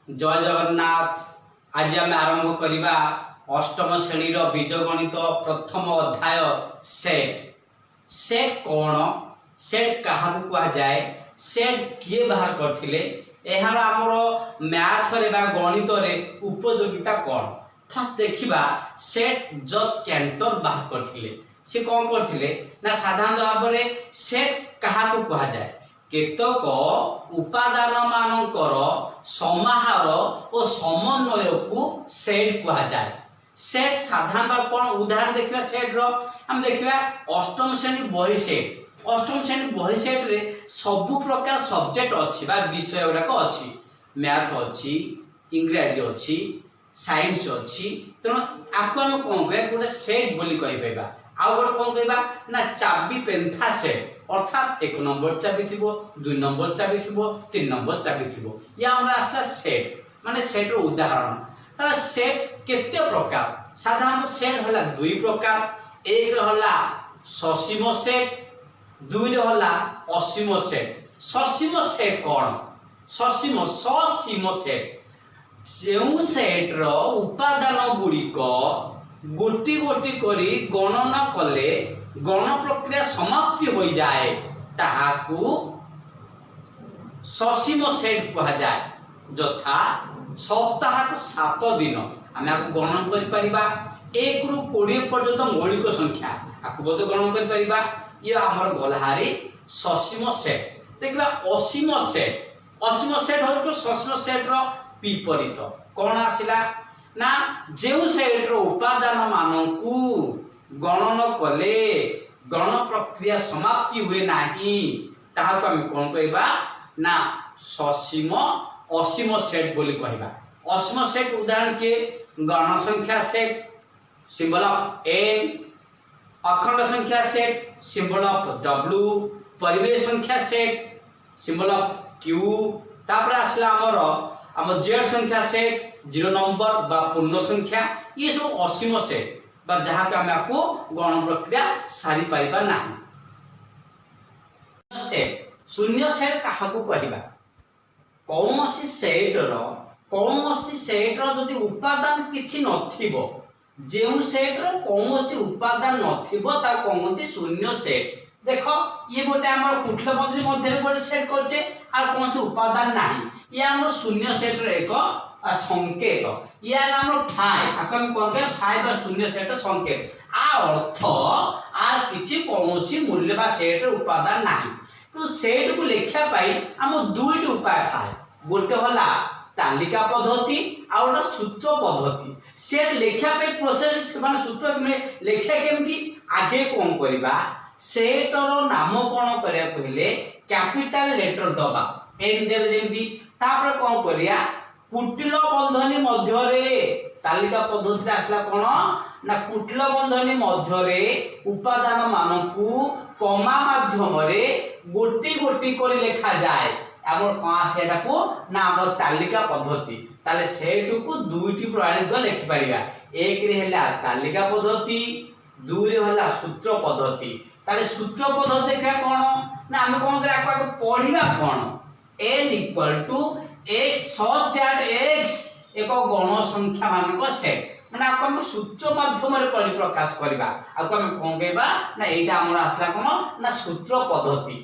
जय जगन्नाथ। आज आम आरंभ करवा अष्टम श्रेणी बीजगणित प्रथम अध्याय सेट। सेट कौन, सेट क्या कहुए, सेट किए बाहर करथिले, एहार आमर मैथ रे बा गणित रे उपयोगिता कौन। फास्ट देखिबा सेट जज कैंटर बाहर करथिले। से कौन करथिले ना साधारण भाव में सेट क्या कहुए, केतक उपादान मानकर समाहार और समन्वय को सेट कहा जाए। सेट साधारण कौन उदाहरण देखा सेट रो हम देखा अष्टम श्रेणी बही सेट। अष्टम श्रेणी बही सेट रे सबु प्रकार सब्जेक्ट अच्छी बा विषय गुड़ाक अच्छी, मैथ अच्छी, इंग्राजी अच्छी, साइंस अच्छी। तेणु आपको आम कौन कह गोटे सेट बोली कहीपर। आउ गोटे कौन कहवा ना चाबी पेन्था सेट, अर्थात 1 नंबर चाबी थी, 2 नंबर चाबी थी, 3 नंबर चाबी थी। या आसला सेट माने सेट रो उदाहरण। तार सेट केते प्रकार, साधारण सेट होला 2 प्रकार। एक होला ससीम सेट, 2 होला असीम सेट। ससीम सेट कौन, ससीम ससीम सेट जो सेट रो उपादान गुड़िक गोटी गोटी करी गणना कले गण प्रक्रिया समाप्ति हो जाए ताहाकू ससीम सेट कहा जाए। जथा सप्ताह 7 दिन आम आपको गणन कर 1 ରୁ 20 पर्यंत मौलिक संख्या आपको बोध गणन कर ये आमर गलहारी ससीम सेट। देखा असीम सेट, असीम सेट हो ससीम सेट रो विपरीत कौन आसिला ना जो सेट रो उपादान मानकू गणन कले गण प्रक्रिया समाप्ति हुए नहीं ताहाको हम कौन कहबा ना ससीम असीम सेट बोली कहबा। असीम सेट उदाहरण के गण संख्या सेट सिंबल ऑफ n, अखंड संख्या सेट सिंबल ऑफ w, परिवेश संख्या सेट सिंबल ऑफ q, तापर आसला हमर जेड संख्या सेट 0 नंबर बा पूर्ण संख्या। ये सब असीम सेट बा जहाँ के हम आपको गण प्रक्रिया सारी पारिबा नहीं। सेट शून्य सेट क्या कहबा, कौन सी सेट रो जदि उपादान किछि नथिबो, जेउ सेट रो कौन सी उपादान नथिबो ता कहउती शून्य सेट। देखो ये गोटे हमर कुटल पद्धति मध्य गोटे सेट करछे और कौन सी उपादान नहीं, ये हमर शून्य सेट रो एक संकेत। ये हमर फाइव आको हम कोन के फाइव शून्य सेट संकेत आ अर्थ आर किछि कोनोसी मूल्य बा सेट रो उपादान नहीं। तो सेट को लेखा पाई हम दुईटी उपाय थाए, गोटे होला तालिका पद्धति आ गोटे सूत्र पद्धति। सेट लेखा पे प्रोसेस माने सूत्र में लेखा केमती आगे कोन करबा, सेट रो नाम कोन करिया कहले कैपिटल लेटर दबा एन देबे जेमती, तापर कोन करिया कुटिल बंधनी मध्यरे तालिका पद्धति आसला कोन ना कुटिल बंधनी मध्यरे उपादान मानकू कमा माध्यम रे गोटी गोटी करी लेखा जाए। हमर कौन सेटा को ना हमर तालिका पद्धति। ताले सेट को दुईटी प्रणाली द्वारा लिखि परिबा। एक रे हला तालिका पद्धति, 2 रे हला सूत्र पद्धति। ताले सूत्र पद्धति देखा कोन ना हम कोन करे आको पढिबा कोन n = x such that x एक गण संख्या मान को सेट माने आपको हम सूत्र माध्यम रे परिप्रकाश करबा। आपको हम कोन कहबा ना एटा हमर आसला कोन ना सूत्र पद्धति।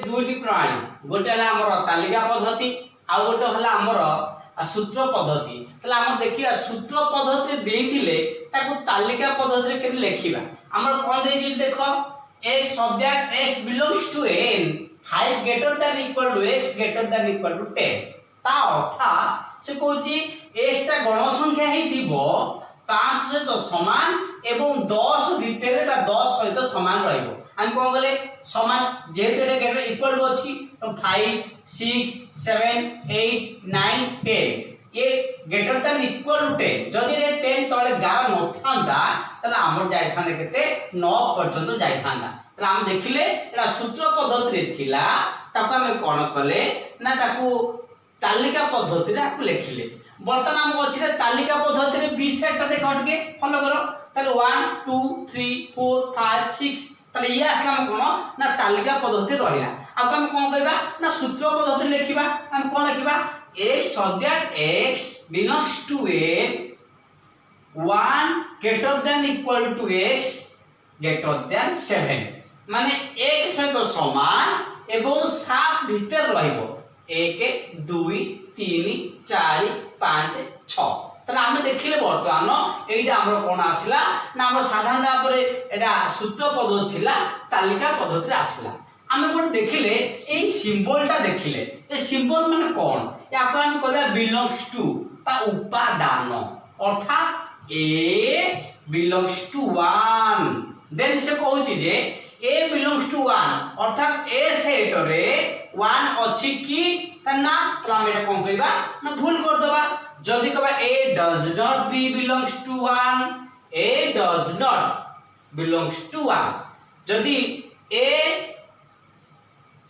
दुईटी प्रणाली गोटे हला हमर तालिका पद्धति आ गोटे हला हमर सूत्र पद्धति। तले हम देखिया सूत्र पद्धति देथिले ताको तालिका पद्धति रे केने लेखिबा। हमर कोन देछि देखो x such that x belongs to n high greater than equal to x greater than equal to 10 ता अर्थात से कहूची x ता गण संख्या ही दिबो 5 सहित समान एवं 10 भितर बा 10 सहित समान रहइबो। हम कोन गले समान जेते ग्रेटर इक्वल टू अछि तो 5 6 7 8 9 10 ये ग्रेटर देन इक्वल टू 10। जदि रे 10 तळे 11 नथांदा तले हमर जाय थाने केते 9 पर्यंत जाय थांदा। तले हम देखिले एटा सूत्र पद्धति रे थिला ताको हम कोन कले ना ताको तालिका पद्धति रे आकु लेखिले। बर्तमान हम अछि रे तालिका पद्धति रे 20 सेट देखो हटके फॉलो करो। तले 1 2 3 4 5 6 तले या काम कोन ना तालिका पद्धति रहिला। अब हम कोन कहबा ना सूत्र पद्धति लेखिबा। हम कौन लिखा x so that x belongs to a 1 greater than equal to x greater than 7 माने 1 सहित समान एवं 7 भीतर रहइबो 1 2 3 4 5 6 ताले आमे देखिले वर्तमान एइटा हमर कोन आसला ना हमर साधारण भाबरे एटा सूत्र पद्धति थिला तालिका पद्धति आसला आमे कोन देखिले एई सिंबलटा देखिले ए सिंबल माने कोन याको हम कहबा बिलोंग्स टू बा उपादान अर्थात ए बिलोंग्स टू 1 देन से कहूची जे ए बिलोंग्स टू 1 अर्थात ए सेट रे 1 अछि की तना तो हम एटा कोन कहबा ना भूल कर देबा जदि कहबा A does not B belongs to 1 A does not belongs to 1 जदि ए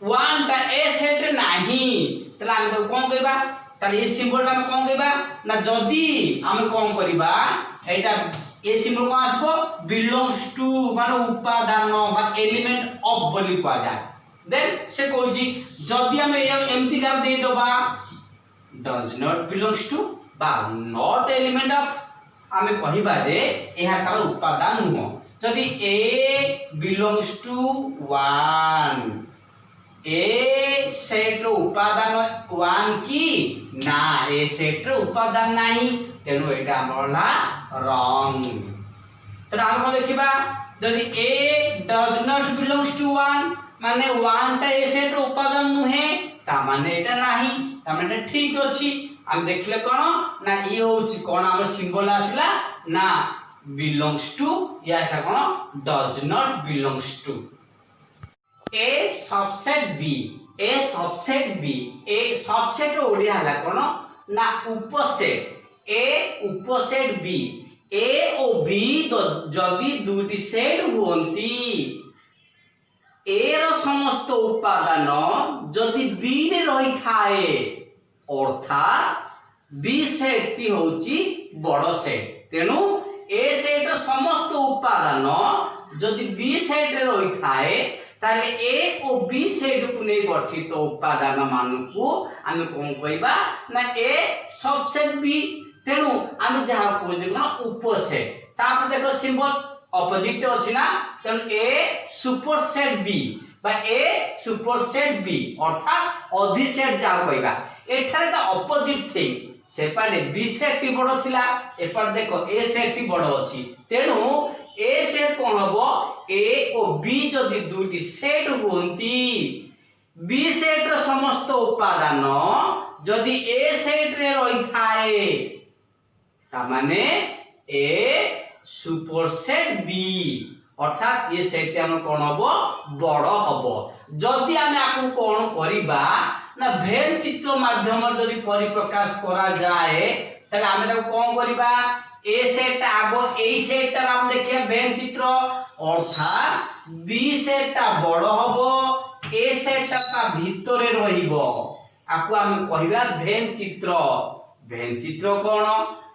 1 टा ए सेट रे नाही तला हम तो कोन कहबा ताले ए सिंबल टा हम कोन कहबा ना जदि हम कोन करबा एटा ए सिंबल को आसबो बिलोंग्स टू माने उपादान बा एलिमेंट ऑफ बोली को जाय देन से कहूची जदि हम एमती गार दे दोबा डज नॉट बिलोंग्स टू बा नॉट एलिमेंट ऑफ आमे कहिबा जे एहा तार उपादान नुह जदि ए बिलोंग्स टू 1 ए सेट रो उपादान 1 की ना ए सेट रो उपादान नाही तेनु एटा हमरला रॉन्ग त हम देखिबा जदि ए डज नॉट बिलोंग्स टू 1 माने 1 टा ए सेट रो उपादान नुहे ता माने एटा नाही ता माने ठीक अछि हम देखले कोन ना ई होउची कोन हमर सिंबल आसला ना बिलोंग्स टू या ऐसा कोन does not belongs to A subset B A subset ओडिया हला कोन ना उपसेट ए उपसेट बी ए ओ बी जदि दुटी सेट हुंती ए रो समस्त उपादान जदि बी रे रही थाए अर्थात बी सेट टी होची बड़ सेट तेनु ए सेट रो समस्त उपादान जदि बी सेट रे रही थाए ताले ए ओ बी सेट को नै गठित उपादान मानकु आमे कोन कहबा ना ए सबसेट बी तेनु आमे जहा खोजे ना उपसेट तापर देखो सिंबल ऑपोजिट अछि ना तेनु ए सुपरसेट बी बा ए सुपरसेट बी अर्थात अधिसेट जा कहबा एठारे त ऑपोजिट थिंग सेपाडे बी सेट टी बड़ थिला एपर देखो ए सेट टी बड़ अछि तेनु ए सेट कोन हबो ए ओ बी जदि दुटी सेट होंती बी सेट रो समस्त उपादान जदि ए सेट रे रही थाए ता माने ए सुपरसेट बी अर्थात ये सेट हम कोन हबो बड़ हबो जदि हम आकु कोन करिबा ना भेन चित्र माध्यम जदि परिप्रकाश करा जाए तले हम ताको कोन करिबा ए सेट आगो ए सेट ता हम देखिया भेन चित्र अर्थात बी सेट ता बड़ हबो ए सेट ता भीतरे रहिबो आकु हम कहिबा भेन चित्र कोन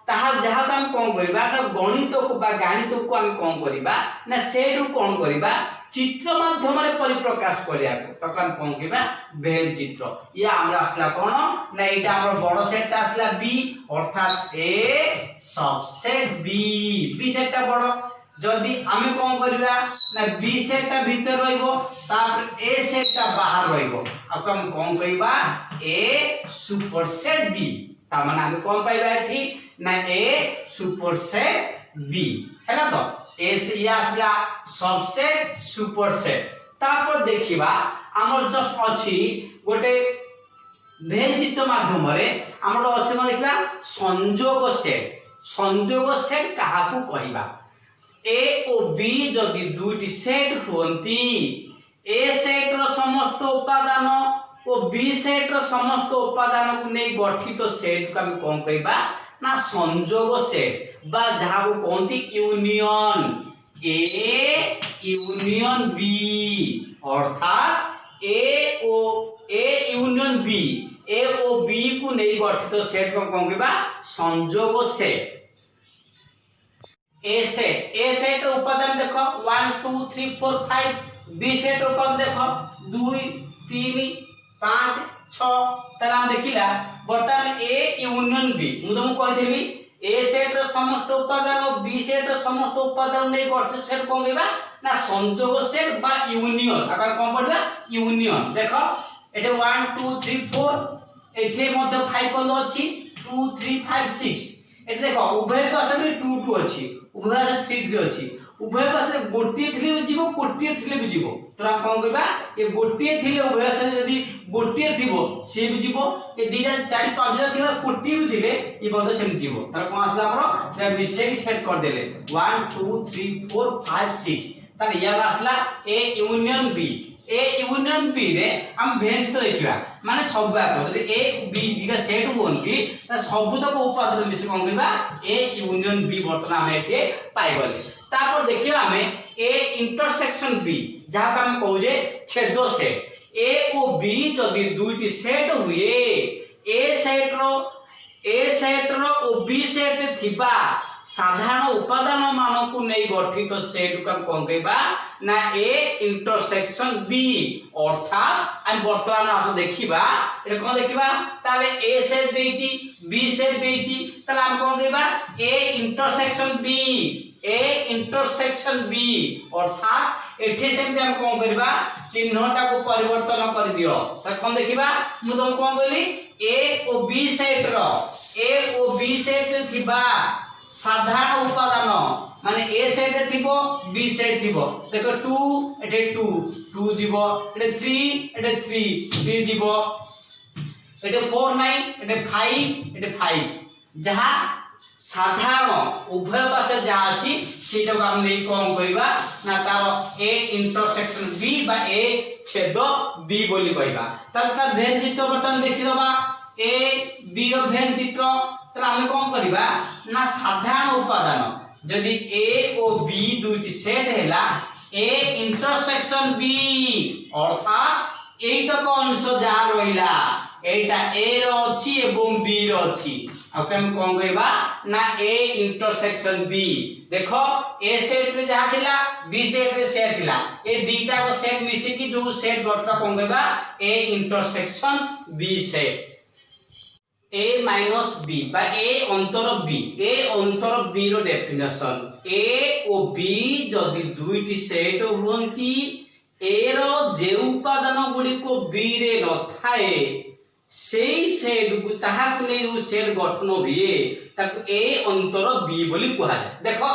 ताहा जहा हम कोन करबा त गणित को बा गणित को हम कोन करबा ना सेडु कोन करबा चित्र माध्यम रे परिप्रकाश करिया तो हम कोन करबा भेन चित्र या हमरा असला कोन ना एटा हमर बड़ सेट असला बी अर्थात ए सबसेट बी सेट ता बड़ जदि हम कोन करबा ना बी सेट ता भीतर रहइबो तापर ए सेट ता बाहर रहइबो अब हम कोन कहबा ए सुपरसेट बी ता माने हम कोन पाइबा एठी ना ए सुपरसेट बी हैला तो ए से या असला सबसेट सुपरसेट तापर देखिबा हमर जस्ट अछि गोटे भेन चित्र माध्यम रे हमर अछि म देखिबा संयोग सेट काहाकू कहिबा ए ओ बी जदि दुटी सेट होंती ए सेट रो समस्त उपादान ओ बी सेट रो समस्त उपादान को नै गठित सेट को हम कोन कहबा ना संयोग सेट बा जहा को कोनती यूनियन ए यूनियन बी अर्थात ए यूनियन बी ए ओ बी को नै गठित सेट को कोन कहबा संयोग सेट ए सेट रो उपादान देखो 1 2 3 4 5 बी सेट रो उपादान देखो 2 3 5 6 ताले हम देखिला बर्तमान ए यूनियन बी मु तुमको कहथिली ए सेट रो समस्त उपादान और बी सेट रो समस्त उपादान नै गठित सेट कोन कहबा ना संयोग सेट बा यूनियन आका कोन पडबा यूनियन देखो एटे 1 2 3 4 एठे मध्य 5 कोन अछि 2 3 5 6 एटे देखो उभय पासे भी 2 2 अछि उभय पासे 3 3 अछि उभय पासे गोटिए थिले भी जीवो कोटिए थिले भी जीवो तोरा कोन कहबा ए गोटिए थिले उभय पासे यदि गोटिए थिबो से भी जीवो ए दीटा 4 5 टा थिले कोटिए भी थिले ई बंद सेम जीवो तार कोन आसला हमरो जे मिसेक सेट कर देले 1 2 3 4 5 6 तार या आसला A union B A union B रे हम भेद तो देखिबा माने सब आको यदि ए बी दिगा सेट होनली त सब तक उपादान मिसे कोन कहबा ए यूनियन बी बर्तमान हम एठे पाइ गले तापर देखिबा हमें ए इंटरसेक्शन बी जहा का हम कहू जे छेद सेट ए और बी जदि दुईटी सेट हुए ए सेट रो और बी सेट थिबा साधारण उपादान मान को नहीं गठित सेट का कोन कहबा ना ए इंटरसेक्शन बी अर्थात हम वर्तमान आप देखिबा एटा कोन देखिबा ताले ए सेट देइची बी सेट देइची ताले हम कोन कहबा ए इंटरसेक्शन बी अर्थात एठे सेमते हम कोन करबा चिन्हटा को परिवर्तन कर दियो त कोन देखिबा मु तुम कोन कहली ए और बी सेट थिबा साधारण उपादान माने ए सेट थिबो बी सेट थिबो देखो 2 एटे 2 जीवो एटे 3 एटे 3 जीवो एटे 4 9 एटे 5 जहा साधारण उभय पासे जहा अछि सेटा को हम नै कोन कहबा ना तार ए इंटरसेक्शन बी बा ए छेद बी बोली कहबा तल का भेद चित्र बर्तन देखि दबा ए बी रो भेद चित्र तला हम कोन करबा ना साधारण उपादान यदि ए और बी दुईटी सेट हैला ए इंटरसेक्शन बी अर्थात एई तक अंश जहा रहिला एटा ए रो अछि एवं बी रो अछि आ हम कोन कहबा ना ए इंटरसेक्शन बी देखो ए सेट रे जहा थिला बी सेट रे सेट थिला ए दीटा को सेट मिसी की जो सेट गठता कोन कहबा A intersection B set A minus B बा ए अंतर बी रो डेफिनेशन ए और बी जदि दुईटी सेट होंती ए रो जे उपादान गुडी को बी रे न थाए सेई सेट को ताहा को नै सेट गठन होए ताको ए अंतर बी बोली कहला देखो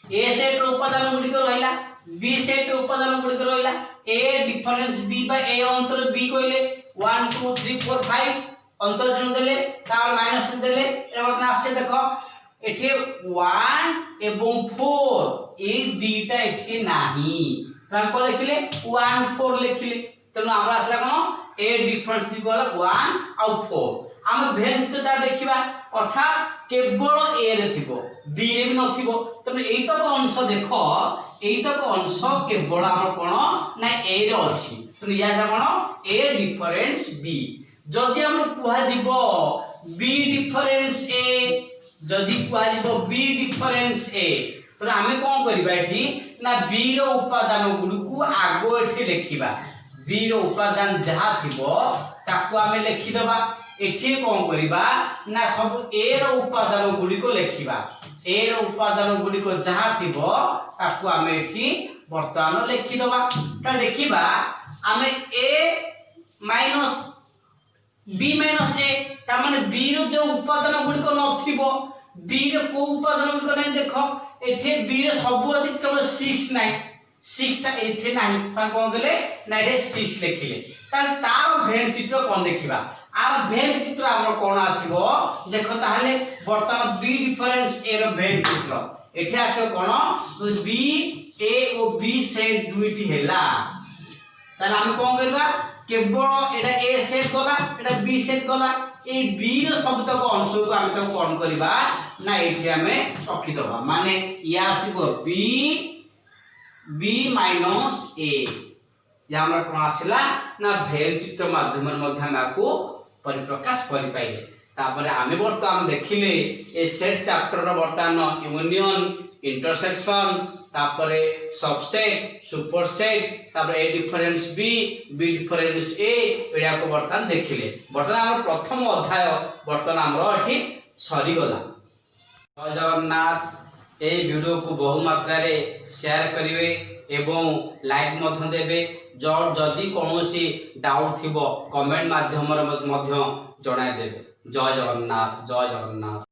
ए सेट रो उपादान गुडी को रहला बी सेट रो उपादान गुडी को रहला ए डिफरेंस बी बा ए अंतर बी कहले 1 2 3 4 5 अंतर जन देले तार माइनस देले एटा मतलब आसे देखो एठे 1 एवं 4 ए दीटा एठे नाही त हम को लिखले 1 4 लिखले तनो हमरा आसला कोन ए डिफरेंस बी कहला 1 और 4 हम भेद तो ता देखिबा अर्थात केवल ए रे थिबो बी रे भी नथिबो तने एई तक अंश देखो एई तक अंश केवल हमर कोन ना ए रे अछि तने या जा कोन ए डिफरेंस बी जदि हम कुहा जीवो बी डिफरेंस ए जदि कुहा जीवो बी डिफरेंस ए तो हमें कोन करबा एठी ना बी रो उपादान गुडी को आगो एठी लिखिबा बी रो उपादान जहा थिबो ताको हमें लिखि दबा एठी कोन करबा ना सब ए रो उपादान गुडी को लिखिबा ए रो उपादान गुडी को जहा थिबो ताको हमें एठी वर्तमान लिखि दबा त देखिबा हमें ए माइनस बी माइनस ए ता माने बी रो जो उपादान गुडी को नथिबो बी रो को उपादान गुडी को नै देखो एठे बी रो सब अछि केवल 6 नै 6 ता एठे नाही पा कोन गेले ना एठे 6 लिखिले ता तार भेद चित्र कोन देखिबा आर भेद चित्र हमर कोन आसीबो देखो ताहले वर्तमान बी डिफरेंस ए रो भेद चित्र एठे आसीबो कोन बी ए और बी सेट दुईटी हैला ताले हम कोन करबा केवल एटा ए सेट गला एटा बी सेट गला ए बी रो सब तक अंश को हम तो कोन करबा ना एठी हमें रखि दबा माने या आसीबो बी माइनस ए या हमरा कोन आसिला ना भेद चित्र माध्यम मध्ये हम आको परिप्रकाश करि पाइले तापर हमें वर्तमान देखिले ए सेट चैप्टर रो वर्तमान यूनियन इंटरसेक्शन तापर सबसेट सुपरसेट तापर ए डिफरेंस बी बी डिफरेंस ए एडा को बर्तमान देखिले बर्तमान हमर प्रथम अध्याय बर्तमान हमर एठी सरी गला। जय जगन्नाथ। ए वीडियो को बहु मात्रा रे शेयर करिवे एवं लाइक मध्य देबे। जदि कौनसी डाउट थिबो कमेंट माध्यम रे मध्य जणाय देबे। जय जगन्नाथ जय जगन्नाथ।